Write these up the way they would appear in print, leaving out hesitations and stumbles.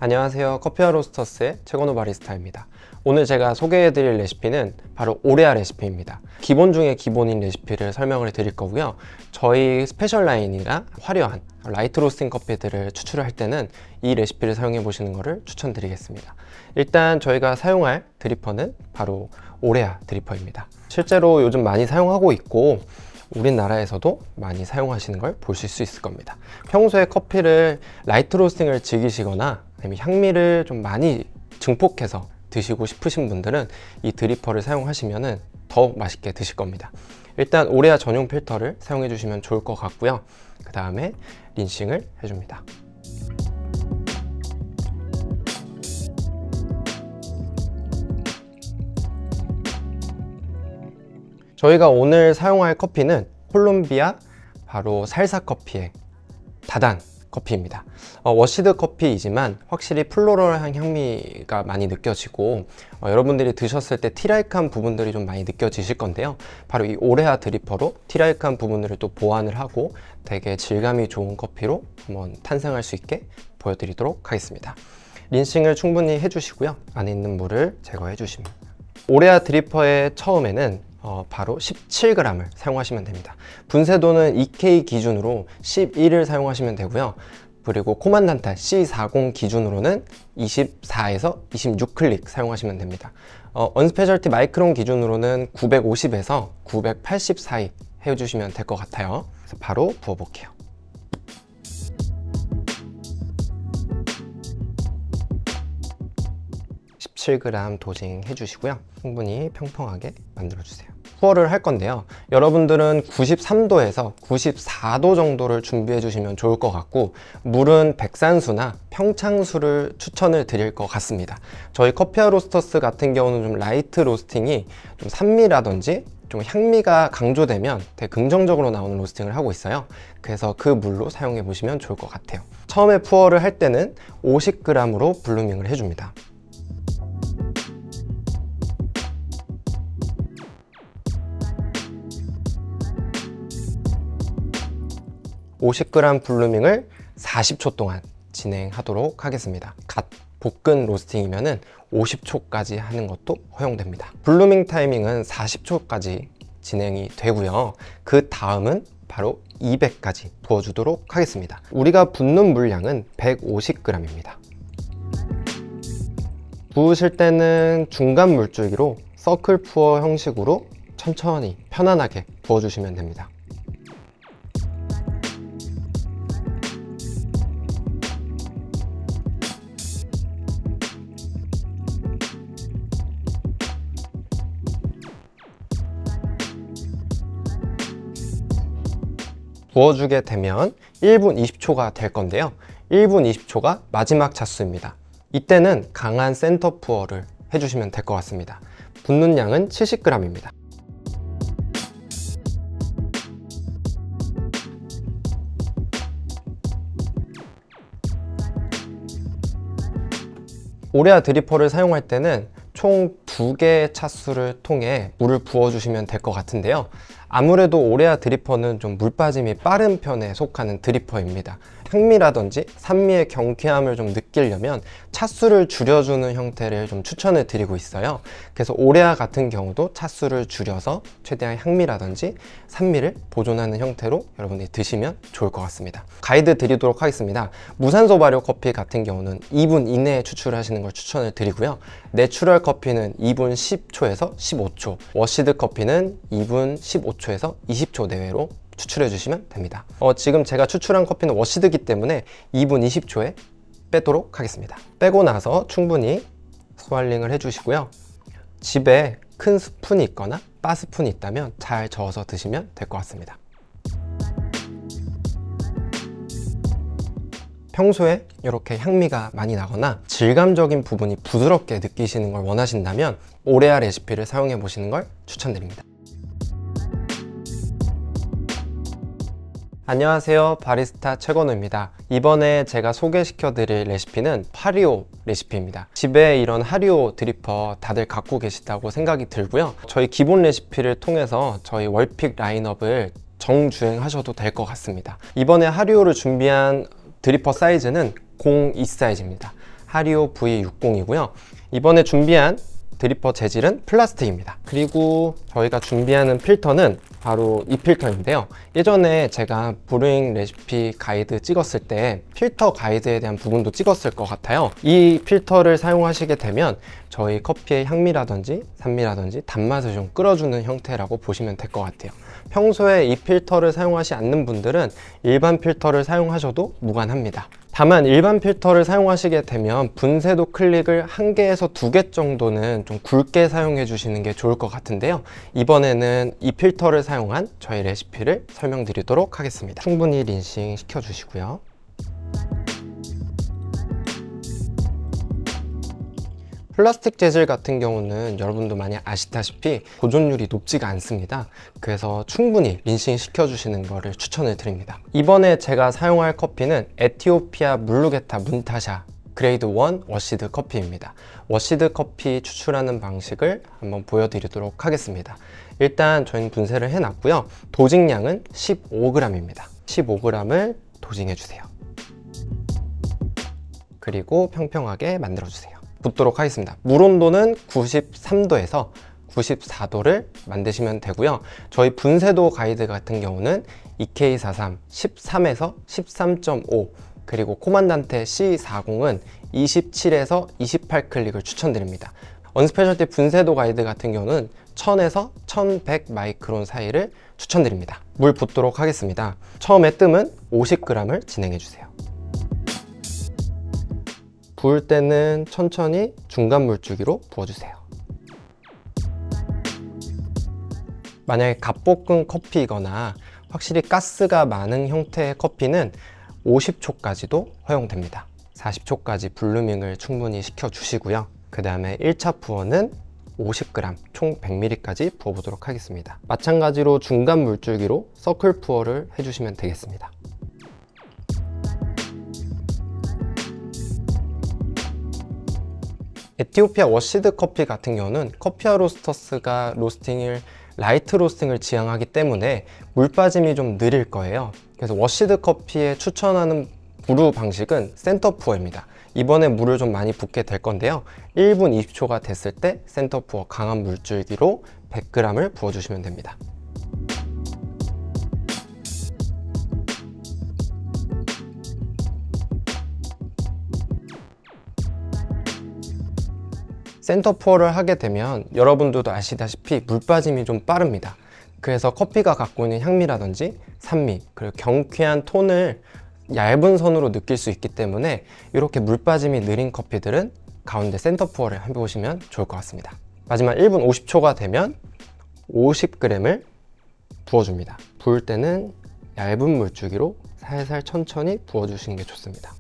안녕하세요. 커피와 로스터스의 최건호 바리스타입니다. 오늘 제가 소개해드릴 레시피는 바로 오레아 레시피입니다. 기본 중에 기본인 레시피를 설명을 드릴 거고요. 저희 스페셜 라인이나 화려한 라이트 로스팅 커피들을 추출을 할 때는 이 레시피를 사용해 보시는 것을 추천드리겠습니다. 일단 저희가 사용할 드리퍼는 바로 오레아 드리퍼입니다. 실제로 요즘 많이 사용하고 있고 우리나라에서도 많이 사용하시는 걸 보실 수 있을 겁니다. 평소에 커피를 라이트 로스팅을 즐기시거나 아니면 향미를 좀 많이 증폭해서 드시고 싶으신 분들은 이 드리퍼를 사용하시면 더 맛있게 드실 겁니다. 일단 오레아 전용 필터를 사용해 주시면 좋을 것 같고요. 그 다음에 린싱을 해줍니다. 저희가 오늘 사용할 커피는 콜롬비아 바로 살사 커피의 다단 커피입니다. 워시드 커피이지만 확실히 플로럴한 향미가 많이 느껴지고 여러분들이 드셨을 때 티라이크한 부분들이 좀 많이 느껴지실 건데요. 바로 이 오레아 드리퍼로 티라이크한 부분들을 또 보완을 하고 되게 질감이 좋은 커피로 한번 탄생할 수 있게 보여드리도록 하겠습니다. 린싱을 충분히 해주시고요. 안에 있는 물을 제거해 주십니다. 오레아 드리퍼의 처음에는 바로 17g을 사용하시면 됩니다. 분쇄도는 EK 기준으로 11을 사용하시면 되고요. 그리고 코만단탈 C40 기준으로는 24에서 26클릭 사용하시면 됩니다. 언스페셜티 마이크론 기준으로는 950에서 980 사이 해주시면 될 것 같아요. 그래서 바로 부어볼게요. (17g) 도징 해주시고요. 충분히 평평하게 만들어주세요. 후어를 할 건데요. 여러분들은 93도에서 94도 정도를 준비해 주시면 좋을 것 같고 물은 백산수나 평창수를 추천을 드릴 것 같습니다. 저희 커피와 로스터스 같은 경우는 좀 라이트 로스팅이 좀 산미라든지 좀 향미가 강조되면 되게 긍정적으로 나오는 로스팅을 하고 있어요. 그래서 그 물로 사용해 보시면 좋을 것 같아요. 처음에 푸어를 할 때는 50g으로 블루밍을 해줍니다. 50g 블루밍을 40초 동안 진행하도록 하겠습니다. 갓 볶은 로스팅이면 50초까지 하는 것도 허용됩니다. 블루밍 타이밍은 40초까지 진행이 되고요. 그 다음은 바로 200까지 부어주도록 하겠습니다. 우리가 붓는 물량은 150g입니다. 부으실 때는 중간 물줄기로 서클 푸어 형식으로 천천히 편안하게 부어주시면 됩니다. 부어주게 되면 1분 20초가 될 건데요. 1분 20초가 마지막 차수입니다. 이때는 강한 센터 푸어를 해주시면 될 것 같습니다. 붓는 양은 70g입니다. 오레아 드리퍼를 사용할 때는 총 2개의 차수를 통해 물을 부어주시면 될 것 같은데요. 아무래도 오레아 드리퍼는 좀 물 빠짐이 빠른 편에 속하는 드리퍼입니다. 향미라든지 산미의 경쾌함을 좀 느끼려면 차수를 줄여주는 형태를 좀 추천을 드리고 있어요. 그래서 오레아 같은 경우도 차수를 줄여서 최대한 향미라든지 산미를 보존하는 형태로 여러분들이 드시면 좋을 것 같습니다. 가이드 드리도록 하겠습니다. 무산소 발효 커피 같은 경우는 2분 이내에 추출하시는 걸 추천을 드리고요. 내추럴 커피는 2분 10초에서 15초, 워시드 커피는 2분 15초에서 20초 내외로 추출해 주시면 됩니다. 지금 제가 추출한 커피는 워시드기 때문에 2분 20초에 빼도록 하겠습니다. 빼고 나서 충분히 스왈링을 해주시고요. 집에 큰 스푼이 있거나 바 스푼이 있다면 잘 저어서 드시면 될 것 같습니다. 평소에 이렇게 향미가 많이 나거나 질감적인 부분이 부드럽게 느끼시는 걸 원하신다면 오레아 레시피를 사용해 보시는 걸 추천드립니다. 안녕하세요. 바리스타 최건우입니다. 이번에 제가 소개시켜 드릴 레시피는 하리오 레시피입니다. 집에 이런 하리오 드리퍼 다들 갖고 계시다고 생각이 들고요. 저희 기본 레시피를 통해서 저희 월픽 라인업을 정주행하셔도 될 것 같습니다. 이번에 하리오를 준비한 드리퍼 사이즈는 02 사이즈입니다. 하리오 V60이고요. 이번에 준비한 드리퍼 재질은 플라스틱입니다. 그리고 저희가 준비하는 필터는 바로 이 필터인데요. 예전에 제가 브루잉 레시피 가이드 찍었을 때 필터 가이드에 대한 부분도 찍었을 것 같아요. 이 필터를 사용하시게 되면 저희 커피의 향미라든지 산미라든지 단맛을 좀 끌어주는 형태라고 보시면 될 것 같아요. 평소에 이 필터를 사용하지 않는 분들은 일반 필터를 사용하셔도 무관합니다. 다만 일반 필터를 사용하시게 되면 분쇄도 클릭을 1개에서 2개 정도는 좀 굵게 사용해 주시는 게 좋을 것 같은데요. 이번에는 이 필터를 사용한 저희 레시피를 설명드리도록 하겠습니다. 충분히 린싱 시켜 주시고요. 플라스틱 재질 같은 경우는 여러분도 많이 아시다시피 보존율이 높지가 않습니다. 그래서 충분히 린싱 시켜주시는 것을 추천을 드립니다. 이번에 제가 사용할 커피는 에티오피아 물루게타 문타샤 그레이드 1 워시드 커피입니다. 워시드 커피 추출하는 방식을 한번 보여드리도록 하겠습니다. 일단 저희는 분쇄를 해놨고요. 도징량은 15g입니다. 15g을 도징해주세요. 그리고 평평하게 만들어주세요. 붓도록 하겠습니다. 물 온도는 93도에서 94도를 만드시면 되고요. 저희 분쇄도 가이드 같은 경우는 EK43 13에서 13.5 그리고 코만단테 C40은 27에서 28클릭을 추천드립니다. 언스페셜티 분쇄도 가이드 같은 경우는 1000에서 1100 마이크론 사이를 추천드립니다. 물 붓도록 하겠습니다. 처음에 뜸은 50g을 진행해 주세요. 부을 때는 천천히 중간 물주기로 부어주세요. 만약에 갓볶은 커피이거나 확실히 가스가 많은 형태의 커피는 50초까지도 허용됩니다. 40초까지 블루밍을 충분히 시켜주시고요. 그 다음에 1차 푸어는 50g, 총 100ml까지 부어보도록 하겠습니다. 마찬가지로 중간 물줄기로 서클 푸어를 해주시면 되겠습니다. 에티오피아 워시드 커피 같은 경우는 커피아 로스터스가 라이트 로스팅을 지향하기 때문에 물 빠짐이 좀 느릴 거예요. 그래서 워시드 커피에 추천하는 브루 방식은 센터 푸어입니다. 이번에 물을 좀 많이 붓게 될 건데요. 1분 20초가 됐을 때 센터 푸어 강한 물줄기로 100g을 부어주시면 됩니다. 센터 푸어를 하게 되면 여러분들도 아시다시피 물 빠짐이 좀 빠릅니다. 그래서 커피가 갖고 있는 향미라든지 산미 그리고 경쾌한 톤을 얇은 선으로 느낄 수 있기 때문에 이렇게 물 빠짐이 느린 커피들은 가운데 센터 푸어를 해보시면 좋을 것 같습니다. 마지막 1분 50초가 되면 50g을 부어줍니다. 부을 때는 얇은 물주기로 살살 천천히 부어주시는 게 좋습니다.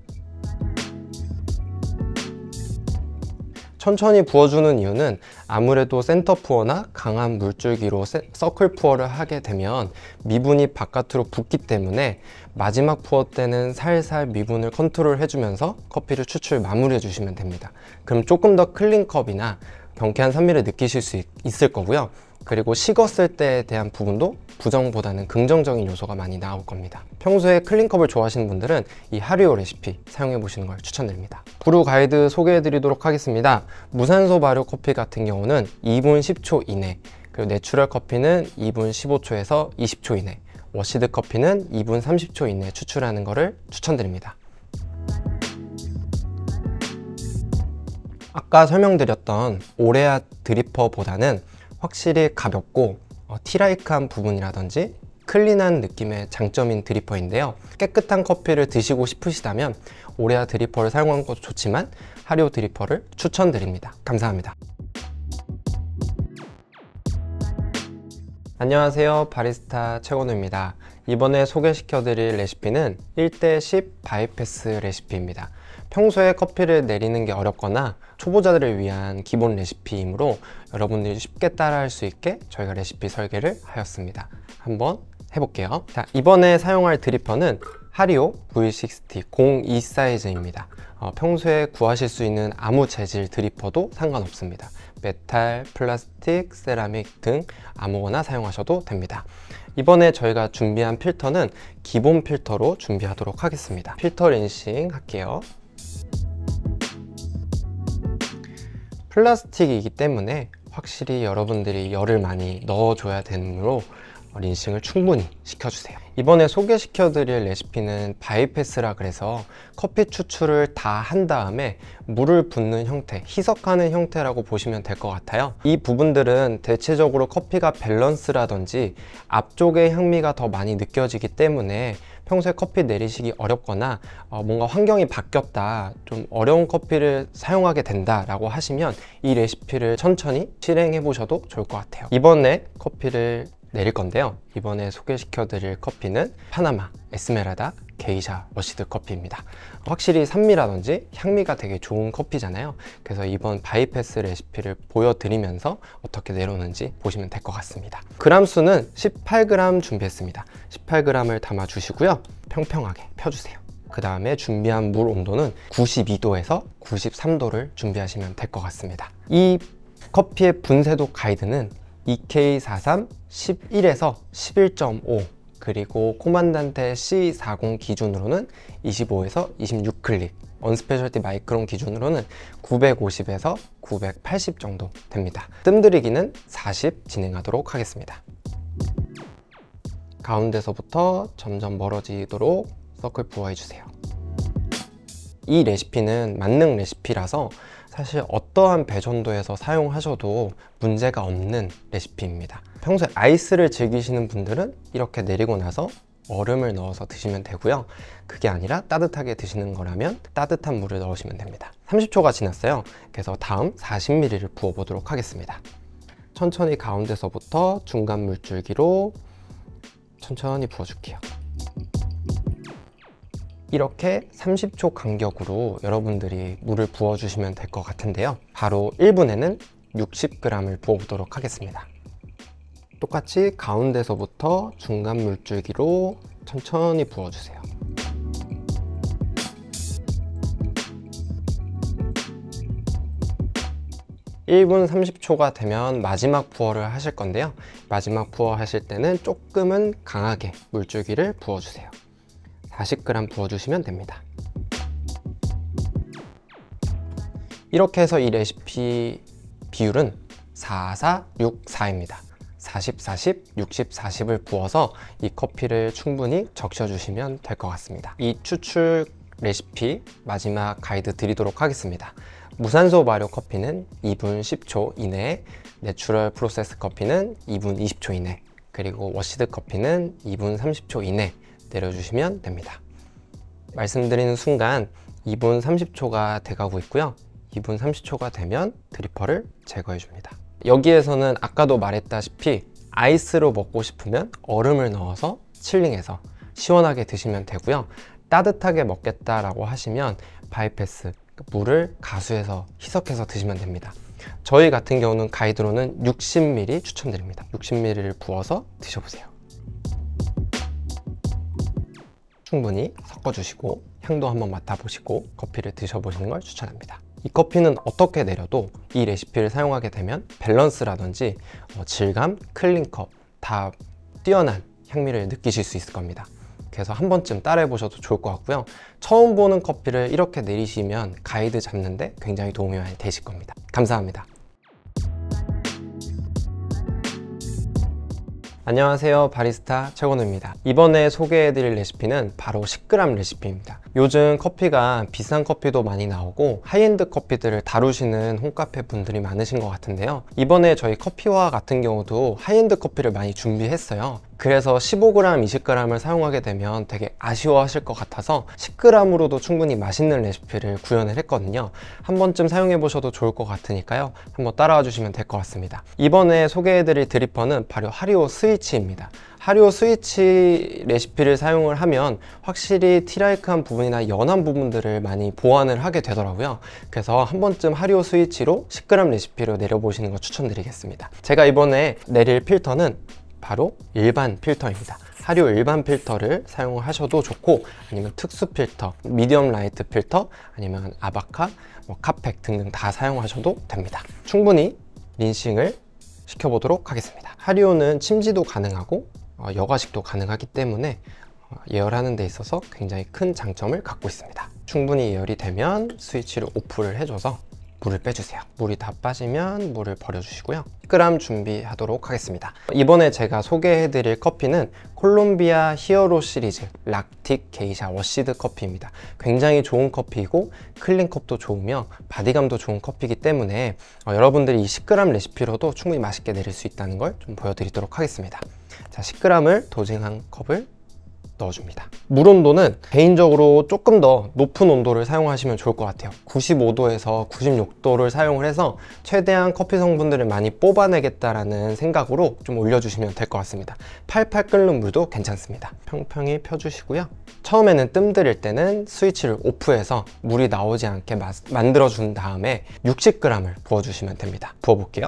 천천히 부어주는 이유는 아무래도 센터 푸어나 강한 물줄기로 서클 푸어를 하게 되면 미분이 바깥으로 붓기 때문에 마지막 푸어 때는 살살 미분을 컨트롤 해주면서 커피를 추출 마무리해 주시면 됩니다. 그럼 조금 더 클린 컵이나 경쾌한 산미를 느끼실 수 있을 거고요. 그리고 식었을 때에 대한 부분도 부정보다는 긍정적인 요소가 많이 나올 겁니다. 평소에 클린컵을 좋아하시는 분들은 이 하리오 레시피 사용해 보시는 걸 추천드립니다. 브루 가이드 소개해 드리도록 하겠습니다. 무산소 발효 커피 같은 경우는 2분 10초 이내, 그리고 내추럴 커피는 2분 15초에서 20초 이내, 워시드 커피는 2분 30초 이내 추출하는 것을 추천드립니다. 아까 설명드렸던 오레아 드리퍼보다는 확실히 가볍고 티라이크한 부분이라든지 클린한 느낌의 장점인 드리퍼인데요. 깨끗한 커피를 드시고 싶으시다면 오레아 드리퍼를 사용하는 것도 좋지만 하리오 드리퍼를 추천드립니다. 감사합니다. 안녕하세요, 바리스타 최건우입니다. 이번에 소개시켜드릴 레시피는 1:10 바이패스 레시피입니다. 평소에 커피를 내리는 게 어렵거나 초보자들을 위한 기본 레시피이므로 여러분들이 쉽게 따라할 수 있게 저희가 레시피 설계를 하였습니다. 한번 해볼게요. 자, 이번에 사용할 드리퍼는 하리오 V60 02 사이즈입니다. 평소에 구하실 수 있는 아무 재질 드리퍼도 상관없습니다. 메탈, 플라스틱, 세라믹 등 아무거나 사용하셔도 됩니다. 이번에 저희가 준비한 필터는 기본 필터로 준비하도록 하겠습니다. 필터 린싱 할게요. 플라스틱이기 때문에 확실히 여러분들이 열을 많이 넣어줘야 되므로 린싱을 충분히 시켜주세요. 이번에 소개시켜드릴 레시피는 바이패스라 그래서 커피 추출을 다 한 다음에 물을 붓는 형태, 희석하는 형태라고 보시면 될 것 같아요. 이 부분들은 대체적으로 커피가 밸런스라든지 앞쪽의 향미가 더 많이 느껴지기 때문에 평소에 커피 내리시기 어렵거나 뭔가 환경이 바뀌었다, 좀 어려운 커피를 사용하게 된다 라고 하시면 이 레시피를 천천히 실행해 보셔도 좋을 것 같아요. 이번에 커피를 내릴 건데요, 이번에 소개시켜 드릴 커피는 파나마 에스메랄다 게이샤 러시드 커피입니다. 확실히 산미라든지 향미가 되게 좋은 커피잖아요. 그래서 이번 바이패스 레시피를 보여드리면서 어떻게 내려오는지 보시면 될 것 같습니다. 그람 수는 18g 준비했습니다. 18g을 담아 주시고요, 평평하게 펴주세요. 그 다음에 준비한 물 온도는 92도에서 93도를 준비하시면 될 것 같습니다. 이 커피의 분쇄도 가이드는 EK43 11에서 11.5, 그리고 코만단테 C40 기준으로는 25에서 26클릭, 언스페셜티 마이크론 기준으로는 950에서 980 정도 됩니다. 뜸들이기는 40 진행하도록 하겠습니다. 가운데서부터 점점 멀어지도록 서클 부어해주세요. 이 레시피는 만능 레시피라서 사실 어떠한 배전도에서 사용하셔도 문제가 없는 레시피입니다. 평소에 아이스를 즐기시는 분들은 이렇게 내리고 나서 얼음을 넣어서 드시면 되고요. 그게 아니라 따뜻하게 드시는 거라면 따뜻한 물을 넣으시면 됩니다. 30초가 지났어요. 그래서 다음 40ml를 부어 보도록 하겠습니다. 천천히 가운데서부터 중간 물줄기로 천천히 부어줄게요. 이렇게 30초 간격으로 여러분들이 물을 부어주시면 될 것 같은데요, 바로 1분에는 60g을 부어보도록 하겠습니다. 똑같이 가운데서부터 중간 물줄기로 천천히 부어주세요. (1분 30초가) 되면 마지막 부어를 하실 건데요, 마지막 부어 하실 때는 조금은 강하게 물줄기를 부어주세요. 40g 부어주시면 됩니다. 이렇게 해서 이 레시피 비율은 4, 4, 6, 4입니다. 40, 40, 60, 40을 부어서 이 커피를 충분히 적셔주시면 될 것 같습니다. 이 추출 레시피 마지막 가이드 드리도록 하겠습니다. 무산소 발효 커피는 2분 10초 이내에, 내추럴 프로세스 커피는 2분 20초 이내, 그리고 워시드 커피는 2분 30초 이내 내려주시면 됩니다. 말씀드리는 순간 2분 30초가 돼가고 있고요. 2분 30초가 되면 드리퍼를 제거해 줍니다. 여기에서는 아까도 말했다시피 아이스로 먹고 싶으면 얼음을 넣어서 칠링해서 시원하게 드시면 되고요. 따뜻하게 먹겠다라고 하시면 바이패스, 물을 가수해서 희석해서 드시면 됩니다. 저희 같은 경우는 가이드로는 60ml 추천드립니다. 60ml를 부어서 드셔보세요. 충분히 섞어주시고 향도 한번 맡아보시고 커피를 드셔보시는 걸 추천합니다. 이 커피는 어떻게 내려도 이 레시피를 사용하게 되면 밸런스라든지 질감, 클린컵 다 뛰어난 향미를 느끼실 수 있을 겁니다. 그래서 한 번쯤 따라해 보셔도 좋을 것 같고요. 처음 보는 커피를 이렇게 내리시면 가이드 잡는데 굉장히 도움이 많이 되실 겁니다. 감사합니다. 안녕하세요, 바리스타 최건우입니다. 이번에 소개해드릴 레시피는 바로 10g 레시피입니다. 요즘 커피가 비싼 커피도 많이 나오고 하이엔드 커피들을 다루시는 홈카페 분들이 많으신 것 같은데요, 이번에 저희 커피와 같은 경우도 하이엔드 커피를 많이 준비했어요. 그래서 15g, 20g을 사용하게 되면 되게 아쉬워하실 것 같아서 10g으로도 충분히 맛있는 레시피를 구현을 했거든요. 한 번쯤 사용해 보셔도 좋을 것 같으니까요, 한번 따라와 주시면 될 것 같습니다. 이번에 소개해드릴 드리퍼는 바로 하리오 스위치입니다. 하리오 스위치 레시피를 사용을 하면 확실히 티라이크한 부분이나 연한 부분들을 많이 보완을 하게 되더라고요. 그래서 한 번쯤 하리오 스위치로 10g 레시피로 내려보시는 거 추천드리겠습니다. 제가 이번에 내릴 필터는 바로 일반 필터입니다. 하리오 일반 필터를 사용하셔도 좋고, 아니면 특수 필터, 미디엄 라이트 필터, 아니면 아바카, 카펙 등등 다 사용하셔도 됩니다. 충분히 린싱을 시켜보도록 하겠습니다. 하리오는 침지도 가능하고 여과식도 가능하기 때문에 예열하는 데 있어서 굉장히 큰 장점을 갖고 있습니다. 충분히 예열이 되면 스위치를 오프를 해줘서 물을 빼주세요. 물이 다 빠지면 물을 버려주시고요. 10g 준비하도록 하겠습니다. 이번에 제가 소개해드릴 커피는 콜롬비아 히어로 시리즈 락틱 게이샤 워시드 커피입니다. 굉장히 좋은 커피이고 클린컵도 좋으며 바디감도 좋은 커피이기 때문에 여러분들이 이 10g 레시피로도 충분히 맛있게 내릴 수 있다는 걸 좀 보여드리도록 하겠습니다. 자, 10g을 도징한 컵을 넣어줍니다. 물 온도는 개인적으로 조금 더 높은 온도를 사용하시면 좋을 것 같아요. 95도에서 96도를 사용을 해서 최대한 커피 성분들을 많이 뽑아내겠다라는 생각으로 좀 올려주시면 될 것 같습니다. 팔팔 끓는 물도 괜찮습니다. 평평히 펴주시고요. 처음에는 뜸 들일 때는 스위치를 오프해서 물이 나오지 않게 만들어 준 다음에 60g을 부어주시면 됩니다. 부어볼게요.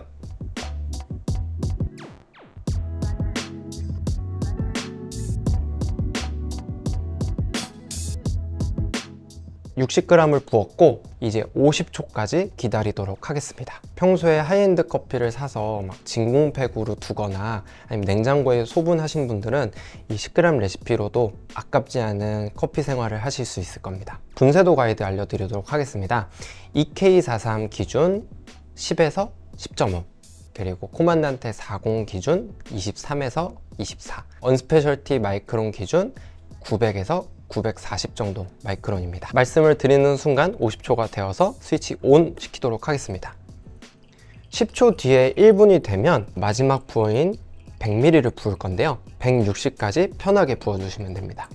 60g을 부었고 이제 50초까지 기다리도록 하겠습니다. 평소에 하이엔드 커피를 사서 막 진공팩으로 두거나 아니면 냉장고에 소분하신 분들은 이 10g 레시피로도 아깝지 않은 커피 생활을 하실 수 있을 겁니다. 분쇄도 가이드 알려드리도록 하겠습니다. EK43 기준 10에서 10.5, 그리고 코만단테 40 기준 23에서 24, 언스페셜티 마이크론 기준 900에서 940 정도 마이크론입니다. 말씀을 드리는 순간 50초가 되어서 스위치 온 시키도록 하겠습니다. 10초 뒤에 1분이 되면 마지막 부어인 100ml를 부을 건데요. 160까지 편하게 부어주시면 됩니다.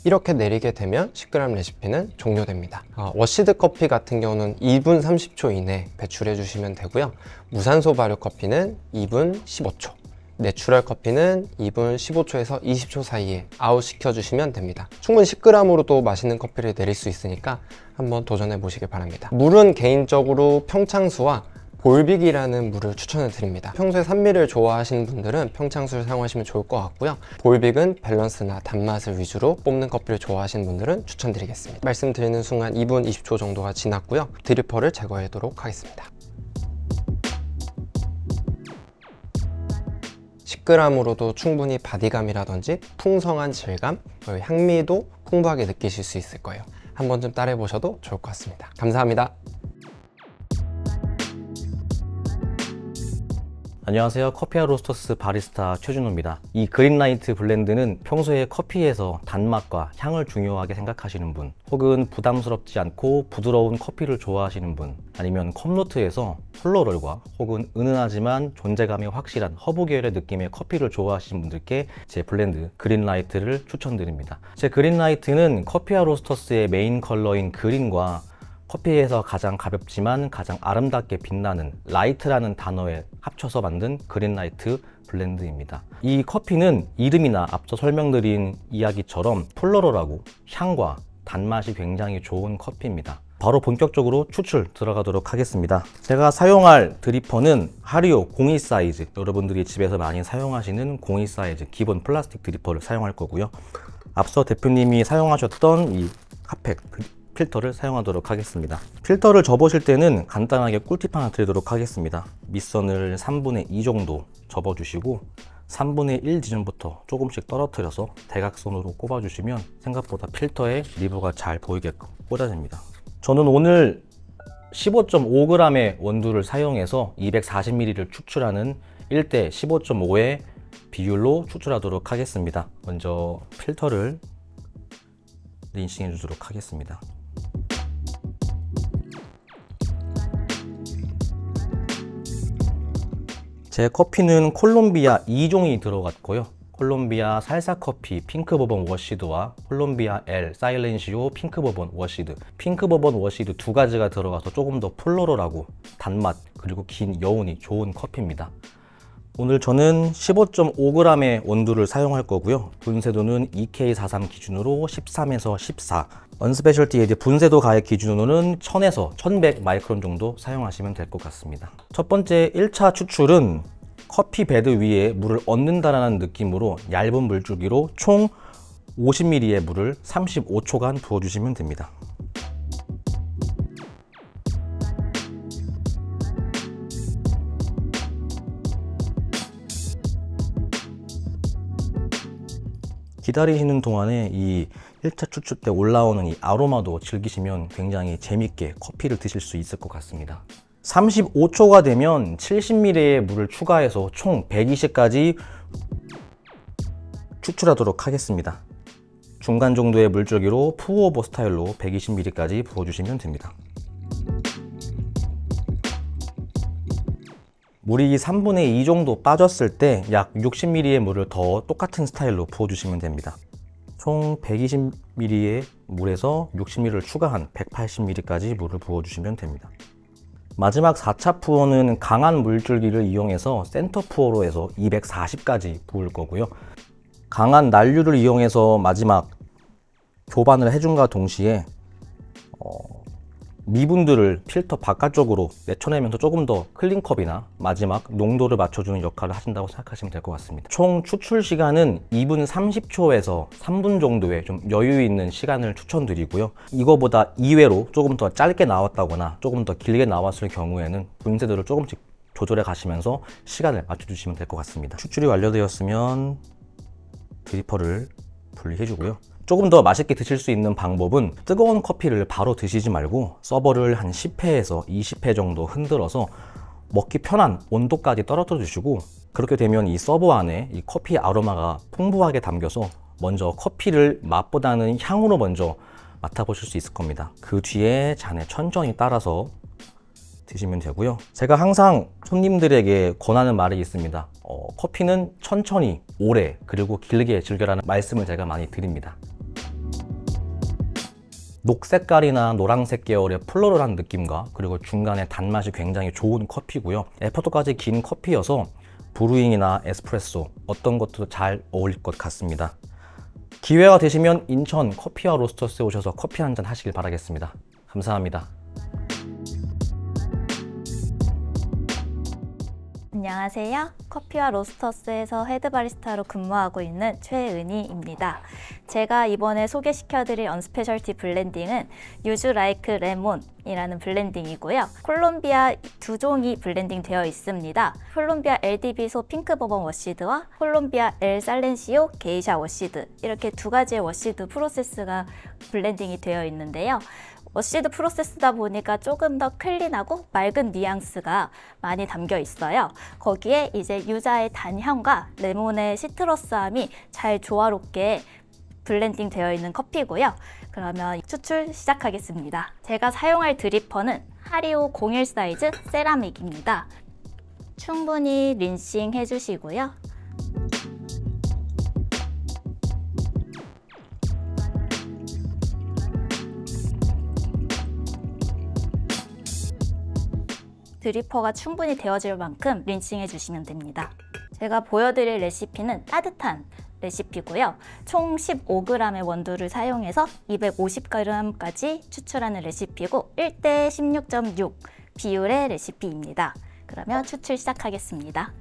이렇게 내리게 되면 10g 레시피는 종료됩니다. 워시드 커피 같은 경우는 2분 30초 이내 배출해 주시면 되고요. 무산소 발효 커피는 2분 15초, 내추럴 커피는 2분 15초에서 20초 사이에 아웃 시켜주시면 됩니다. 충분히 10g으로도 맛있는 커피를 내릴 수 있으니까 한번 도전해 보시길 바랍니다. 물은 개인적으로 평창수와 볼빅이라는 물을 추천을 드립니다. 평소에 산미를 좋아하시는 분들은 평창수를 사용하시면 좋을 것 같고요. 볼빅은 밸런스나 단맛을 위주로 뽑는 커피를 좋아하시는 분들은 추천드리겠습니다. 말씀드리는 순간 2분 20초 정도가 지났고요. 드리퍼를 제거하도록 하겠습니다. 10g으로도 충분히 바디감이라든지 풍성한 질감, 향미도 풍부하게 느끼실 수 있을 거예요. 한 번쯤 따라해 보셔도 좋을 것 같습니다. 감사합니다. 안녕하세요. 커피아 로스터스 바리스타 최준호입니다. 이 그린라이트 블렌드는 평소에 커피에서 단맛과 향을 중요하게 생각하시는 분, 혹은 부담스럽지 않고 부드러운 커피를 좋아하시는 분, 아니면 컵노트에서 플로럴과 혹은 은은하지만 존재감이 확실한 허브 계열의 느낌의 커피를 좋아하시는 분들께 제 블렌드 그린라이트를 추천드립니다. 제 그린라이트는 커피아 로스터스의 메인 컬러인 그린과 커피에서 가장 가볍지만 가장 아름답게 빛나는 라이트라는 단어에 합쳐서 만든 그린라이트 블렌드입니다. 이 커피는 이름이나 앞서 설명드린 이야기처럼 플로럴하고 향과 단맛이 굉장히 좋은 커피입니다. 바로 본격적으로 추출 들어가도록 하겠습니다. 제가 사용할 드리퍼는 하리오 02 사이즈, 여러분들이 집에서 많이 사용하시는 02 사이즈 기본 플라스틱 드리퍼를 사용할 거고요. 앞서 대표님이 사용하셨던 이 핫팩 필터를 사용하도록 하겠습니다. 필터를 접으실 때는 간단하게 꿀팁 하나 드리도록 하겠습니다. 밑선을 3분의 2 정도 접어주시고 3분의 1 지점부터 조금씩 떨어뜨려서 대각선으로 꼽아주시면 생각보다 필터에 리버가 잘 보이게끔 꽂아집니다. 저는 오늘 15.5g의 원두를 사용해서 240ml를 추출하는 1대 15.5의 비율로 추출하도록 하겠습니다. 먼저 필터를 린싱해 주도록 하겠습니다. 제 커피는 콜롬비아 2종이 들어갔고요. 콜롬비아 살사커피 핑크버번 워시드와 콜롬비아 L 사일렌시오 핑크버번 워시드, 핑크버번 워시드 두 가지가 들어가서 조금 더 플로럴하고 단맛 그리고 긴 여운이 좋은 커피입니다. 오늘 저는 15.5g의 원두를 사용할 거고요. 분쇄도는 EK43 기준으로 13에서 14, 언스페셜티 에디 분쇄도 가액 기준으로는 1000에서 1100 마이크론 정도 사용하시면 될 것 같습니다. 첫 번째 1차 추출은 커피 베드 위에 물을 얹는다라는 느낌으로 얇은 물줄기로 총 50ml의 물을 35초간 부어주시면 됩니다. 기다리시는 동안에 이 1차 추출 때 올라오는 이 아로마도 즐기시면 굉장히 재밌게 커피를 드실 수 있을 것 같습니다. 35초가 되면 70ml의 물을 추가해서 총 120까지 추출하도록 하겠습니다. 중간 정도의 물줄기로 푸어오버 스타일로 120ml까지 부어주시면 됩니다. 물이 3분의 2 정도 빠졌을 때 약 60ml의 물을 더 똑같은 스타일로 부어주시면 됩니다. 총 120ml의 물에서 60ml를 추가한 180ml까지 물을 부어주시면 됩니다. 마지막 4차 푸어는 강한 물줄기를 이용해서 센터 푸어로 해서 240까지 부을 거고요. 강한 난류를 이용해서 마지막 교반을 해준과 동시에 미분들을 필터 바깥쪽으로 내쳐내면서 조금 더 클린컵이나 마지막 농도를 맞춰주는 역할을 하신다고 생각하시면 될 것 같습니다. 총 추출 시간은 2분 30초에서 3분 정도의 좀 여유 있는 시간을 추천드리고요. 이거보다 이외로 조금 더 짧게 나왔다거나 조금 더 길게 나왔을 경우에는 분쇄도를 조금씩 조절해 가시면서 시간을 맞춰주시면 될 것 같습니다. 추출이 완료되었으면 드리퍼를 분리해 주고요. 조금 더 맛있게 드실 수 있는 방법은 뜨거운 커피를 바로 드시지 말고 서버를 한 10회에서 20회 정도 흔들어서 먹기 편한 온도까지 떨어뜨려 주시고, 그렇게 되면 이 서버 안에 이 커피 아로마가 풍부하게 담겨서 먼저 커피를 맛보다는 향으로 먼저 맡아보실 수 있을 겁니다. 그 뒤에 잔에 천천히 따라서 드시면 되고요. 제가 항상 손님들에게 권하는 말이 있습니다. 커피는 천천히, 오래, 그리고 길게 즐겨라는 말씀을 제가 많이 드립니다. 녹색깔이나 노란색 계열의 플로럴한 느낌과 그리고 중간에 단맛이 굉장히 좋은 커피고요. 에포도까지 긴 커피여서 브루잉이나 에스프레소 어떤 것도 잘 어울릴 것 같습니다. 기회가 되시면 인천 커피와 로스터스에 오셔서 커피 한잔 하시길 바라겠습니다. 감사합니다. 안녕하세요. 커피와 로스터스에서 헤드바리스타로 근무하고 있는 최은희입니다. 제가 이번에 소개시켜드릴 언스페셜티 블렌딩은 유주 라이크 레몬이라는 블렌딩이고요. 콜롬비아 2종이 블렌딩 되어 있습니다. 콜롬비아 LDB소 핑크 버번 워시드와 콜롬비아 엘 살렌시오 게이샤 워시드, 이렇게 두 가지의 워시드 프로세스가 블렌딩이 되어 있는데요. 워시드 프로세스다 보니까 조금 더 클린하고 맑은 뉘앙스가 많이 담겨 있어요. 거기에 이제 유자의 단향과 레몬의 시트러스함이 잘 조화롭게 블렌딩 되어 있는 커피고요. 그러면 추출 시작하겠습니다. 제가 사용할 드리퍼는 하리오 01 사이즈 세라믹입니다. 충분히 린싱 해주시고요. 드리퍼가 충분히 되어질 만큼 린싱 해주시면 됩니다. 제가 보여드릴 레시피는 따뜻한 레시피고요. 총 15g의 원두를 사용해서 250g까지 추출하는 레시피고 1대 16.6 비율의 레시피입니다. 그러면 추출 시작하겠습니다.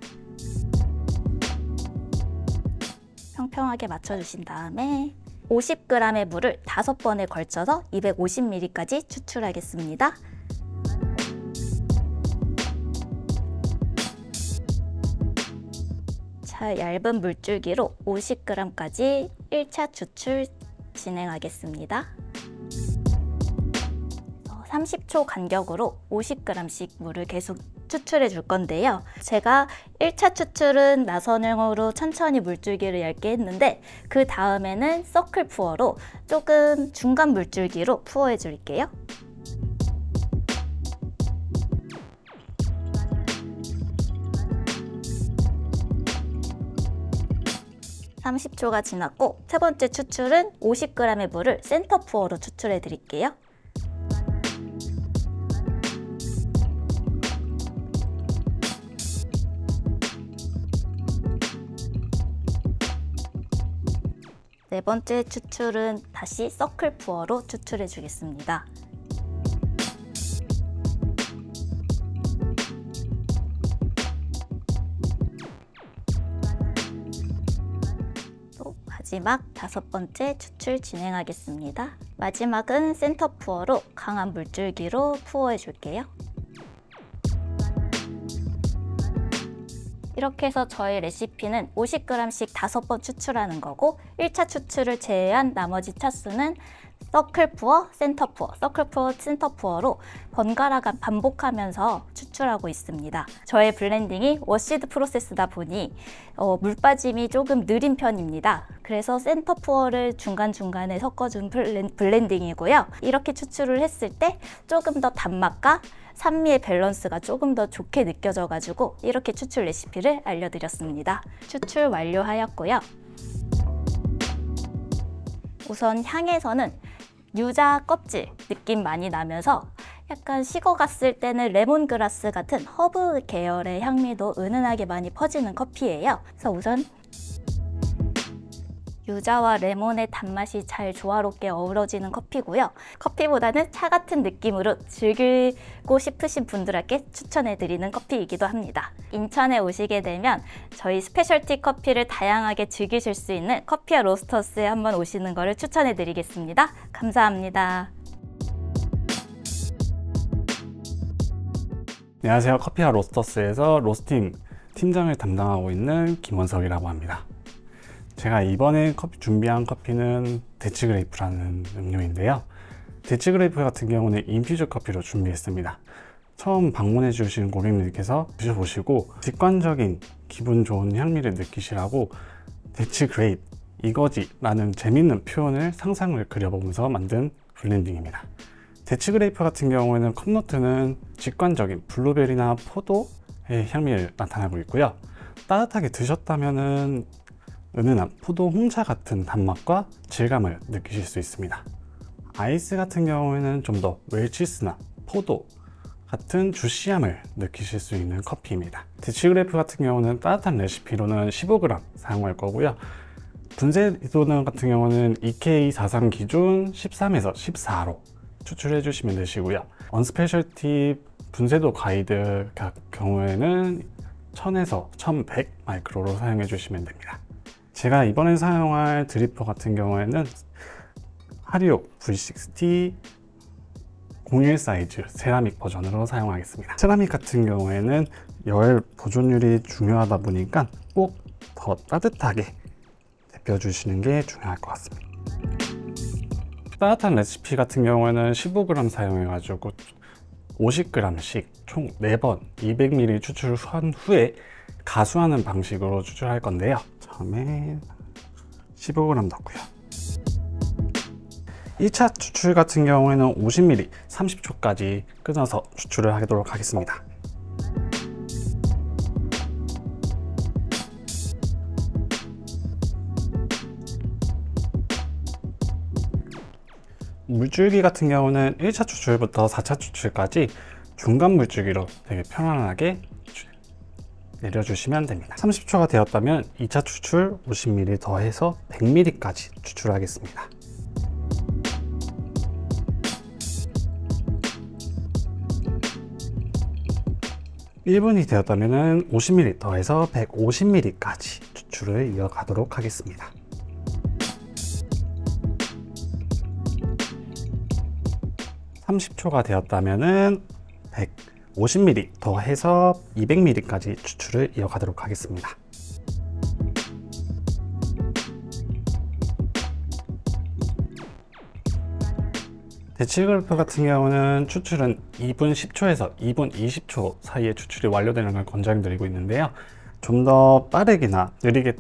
평평하게 맞춰주신 다음에 50g의 물을 5번에 걸쳐서 250ml까지 추출하겠습니다. 얇은 물줄기로 50g까지 1차 추출 진행하겠습니다. 30초 간격으로 50g씩 물을 계속 추출해 줄 건데요. 제가 1차 추출은 나선형으로 천천히 물줄기를 얇게 했는데 그 다음에는 서클 푸어로 조금 중간 물줄기로 푸어해 줄게요. 30초가 지났고 세 번째 추출은 50g의 물을 센터 푸어로 추출해 드릴게요. 네 번째 추출은 다시 서클 푸어로 추출해 주겠습니다. 마지막 5번째 추출 진행하겠습니다. 마지막은 센터 푸어로 강한 물줄기로 푸어해 줄게요. 이렇게 해서 저희 레시피는 50g씩 5번 추출하는 거고 1차 추출을 제외한 나머지 차수는 서클 푸어, 센터 푸어, 서클 푸어, 센터 푸어로 번갈아 반복하면서 추출하고 있습니다. 저의 블렌딩이 워시드 프로세스다 보니 물 빠짐이 조금 느린 편입니다. 그래서 센터 푸어를 중간중간에 섞어준 블렌딩이고요. 이렇게 추출을 했을 때 조금 더 단맛과 산미의 밸런스가 조금 더 좋게 느껴져가지고 이렇게 추출 레시피를 알려드렸습니다. 추출 완료하였고요. 우선 향에서는 유자 껍질 느낌 많이 나면서 약간 식어갔을 때는 레몬그라스 같은 허브 계열의 향미도 은은하게 많이 퍼지는 커피예요. 그래서 우선 유자와 레몬의 단맛이 잘 조화롭게 어우러지는 커피고요. 커피보다는 차 같은 느낌으로 즐기고 싶으신 분들에게 추천해드리는 커피이기도 합니다. 인천에 오시게 되면 저희 스페셜티 커피를 다양하게 즐기실 수 있는 커피와 로스터스에 한번 오시는 것을 추천해드리겠습니다. 감사합니다. 안녕하세요. 커피와 로스터스에서 로스팅 팀장을 담당하고 있는 김원석이라고 합니다. 제가 이번에 준비한 커피는 대치그레이프라는 음료인데요. 대치그레이프 같은 경우는 인퓨저 커피로 준비했습니다. 처음 방문해 주신 고객님께서 드셔보시고 직관적인 기분 좋은 향미를 느끼시라고 대치그레이프 이거지 라는 재밌는 표현을 상상을 그려보면서 만든 블렌딩입니다. 대치그레이프 같은 경우에는 컵노트는 직관적인 블루베리나 포도의 향미를 나타내고 있고요. 따뜻하게 드셨다면은 은은한 포도 홍차 같은 단맛과 질감을 느끼실 수 있습니다. 아이스 같은 경우에는 좀 더 웰치스나 포도 같은 주시함을 느끼실 수 있는 커피입니다. 대치그레이프 같은 경우는 따뜻한 레시피로는 15g 사용할 거고요. 분쇄도는 같은 경우는 EK43 기준 13에서 14로 추출해 주시면 되시고요. 언스페셜티 분쇄도 가이드 같은 경우에는 1000에서 1100 마이크로로 사용해 주시면 됩니다. 제가 이번에 사용할 드리퍼 같은 경우에는 하리옥 V60 01 사이즈 세라믹 버전으로 사용하겠습니다. 세라믹 같은 경우에는 열 보존율이 중요하다 보니까 꼭 더 따뜻하게 데펴주시는 게 중요할 것 같습니다. 따뜻한 레시피 같은 경우에는 15g 사용해가지고 50g씩 총 4번 200ml 추출한 후에 가수하는 방식으로 추출할 건데요. 처음에 15g 넣고요. 1차 추출 같은 경우에는 50ml 30초까지 끊어서 추출을 하도록 하겠습니다. 물줄기 같은 경우는 1차 추출부터 4차 추출까지 중간 물줄기로 되게 편안하게 내려주시면 됩니다. 30초가 되었다면 2차 추출 50ml 더해서 100ml까지 추출하겠습니다. (1분이) 되었다면 50ml 더해서 150ml까지 추출을 이어가도록 하겠습니다. (30초가) 되었다면 150ml 더해서 200ml까지 추출을 이어가도록 하겠습니다. 대치그레이프 같은 경우는 추출은 2분 10초에서 2분 20초 사이에 추출이 완료되는 걸 권장드리고 있는데요. 좀 더 빠르게나 느리게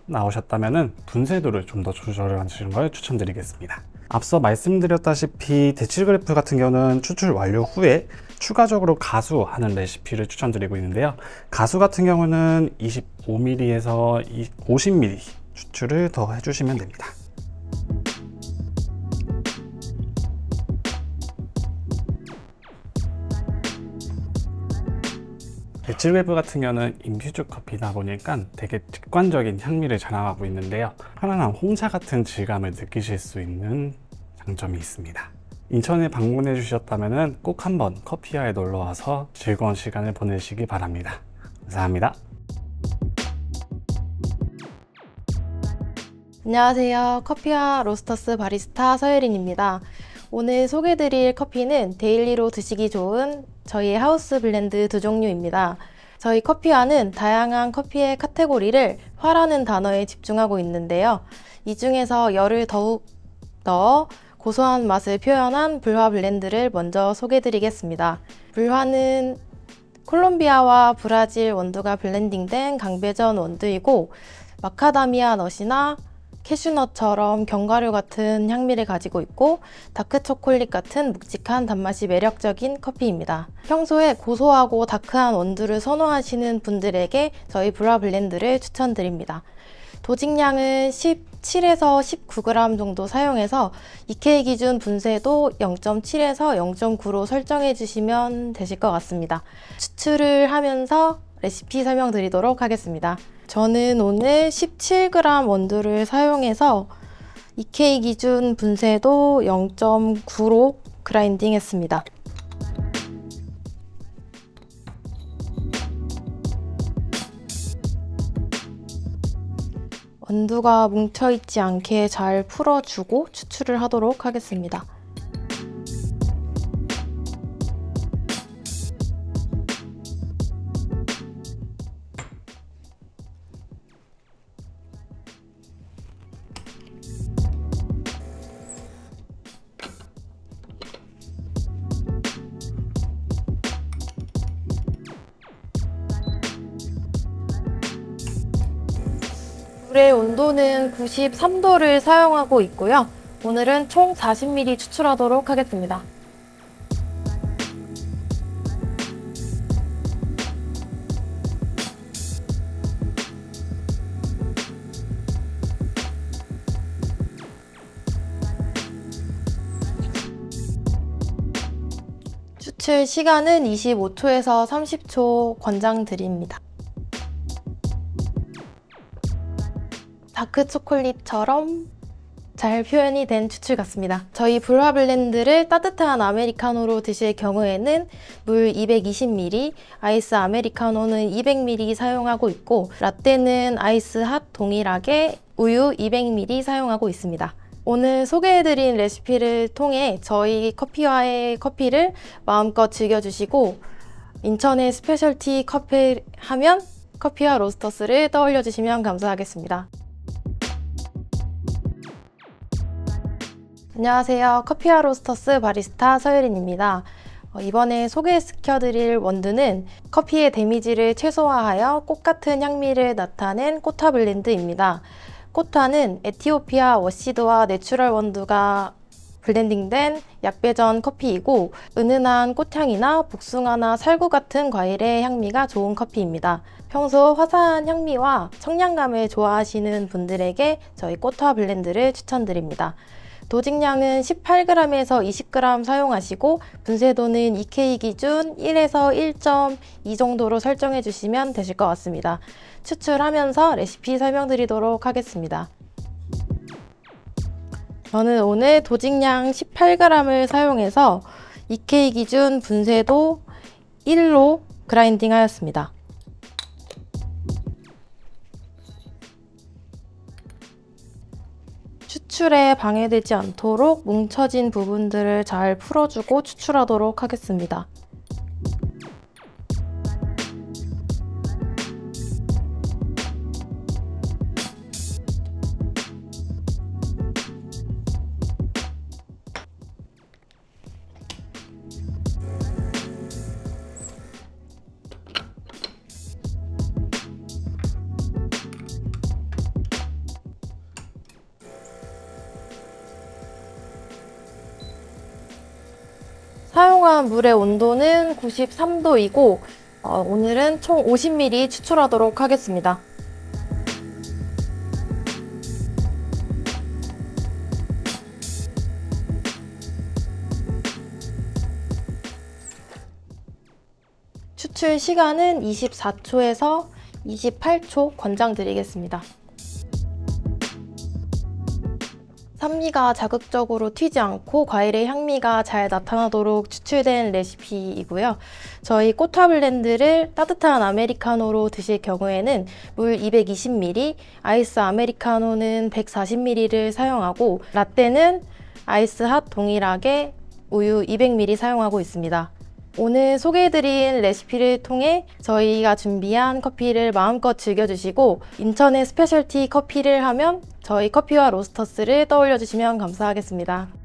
나오셨다면 분쇄도를 좀 더 조절을 하시는 걸 추천드리겠습니다. 앞서 말씀드렸다시피 대치그레이프 같은 경우는 추출 완료 후에 추가적으로 가수하는 레시피를 추천드리고 있는데요. 가수 같은 경우는 25ml에서 50ml 추출을 더 해주시면 됩니다. 대치그레이프 같은 경우는 인퓨저 커피다 보니까 되게 직관적인 향미를 자랑하고 있는데요. 편안한 홍차 같은 질감을 느끼실 수 있는 장점이 있습니다. 인천에 방문해 주셨다면 꼭 한번 커피아에 놀러와서 즐거운 시간을 보내시기 바랍니다. 감사합니다. 안녕하세요. 커피와 로스터스 바리스타 서예린입니다. 오늘 소개해드릴 커피는 데일리로 드시기 좋은 저희의 하우스 블렌드 2종류입니다. 저희 커피화는 다양한 커피의 카테고리를 화라는 단어에 집중하고 있는데요. 이 중에서 열을 더욱 넣어 고소한 맛을 표현한 불화 블렌드를 먼저 소개해드리겠습니다. 불화는 콜롬비아와 브라질 원두가 블렌딩된 강배전 원두이고 마카다미아 넛이나 캐슈넛처럼 견과류 같은 향미를 가지고 있고 다크초콜릿 같은 묵직한 단맛이 매력적인 커피입니다. 평소에 고소하고 다크한 원두를 선호하시는 분들에게 저희 불화 블렌드를 추천드립니다. 도직량은 17에서 19g 정도 사용해서 EK 기준 분쇄도 0.7에서 0.9로 설정해 주시면 되실 것 같습니다. 추출을 하면서 레시피 설명드리도록 하겠습니다. 저는 오늘 17g 원두를 사용해서 EK 기준 분쇄도 0.9로 그라인딩 했습니다. 원두가 뭉쳐있지 않게 잘 풀어주고 추출을 하도록 하겠습니다. 물의 온도는 93도를 사용하고 있고요. 오늘은 총 40ml 추출하도록 하겠습니다. 추출 시간은 25초에서 30초 권장드립니다. 다크 초콜릿처럼 잘 표현이 된 추출 같습니다. 저희 불화 블렌드를 따뜻한 아메리카노로 드실 경우에는 물 220ml, 아이스 아메리카노는 200ml 사용하고 있고 라떼는 아이스 핫 동일하게 우유 200ml 사용하고 있습니다. 오늘 소개해드린 레시피를 통해 저희 커피화의 커피를 마음껏 즐겨주시고 인천의 스페셜티 커피 하면 커피화 로스터스를 떠올려주시면 감사하겠습니다. 안녕하세요. 커피화 로스터스 바리스타 서유린입니다. 이번에 소개시켜드릴 원두는 커피의 데미지를 최소화하여 꽃 같은 향미를 나타낸 꽃화 블렌드입니다. 꽃화는 에티오피아 워시드와 내추럴 원두가 블렌딩된 약배전 커피이고 은은한 꽃향이나 복숭아나 살구 같은 과일의 향미가 좋은 커피입니다. 평소 화사한 향미와 청량감을 좋아하시는 분들에게 저희 꽃화 블렌드를 추천드립니다. 도직량은 18g에서 20g 사용하시고 분쇄도는 EK 기준 1에서 1.2 정도로 설정해 주시면 되실 것 같습니다. 추출하면서 레시피 설명드리도록 하겠습니다. 저는 오늘 도직량 18g을 사용해서 EK 기준 분쇄도 1로 그라인딩 하였습니다. 추출에 방해되지 않도록 뭉쳐진 부분들을 잘 풀어주고 추출하도록 하겠습니다. 사용한 물의 온도는 93도이고 오늘은 총 50ml 추출하도록 하겠습니다. 추출 시간은 24초에서 28초 권장드리겠습니다. 산미가 자극적으로 튀지 않고 과일의 향미가 잘 나타나도록 추출된 레시피이고요. 저희 꽃화 블렌드를 따뜻한 아메리카노로 드실 경우에는 물 220ml, 아이스 아메리카노는 140ml를 사용하고 라떼는 아이스 핫 동일하게 우유 200ml 사용하고 있습니다. 오늘 소개해드린 레시피를 통해 저희가 준비한 커피를 마음껏 즐겨주시고 인천의 스페셜티 커피를 하면 저희 커피와 로스터스를 떠올려 주시면 감사하겠습니다.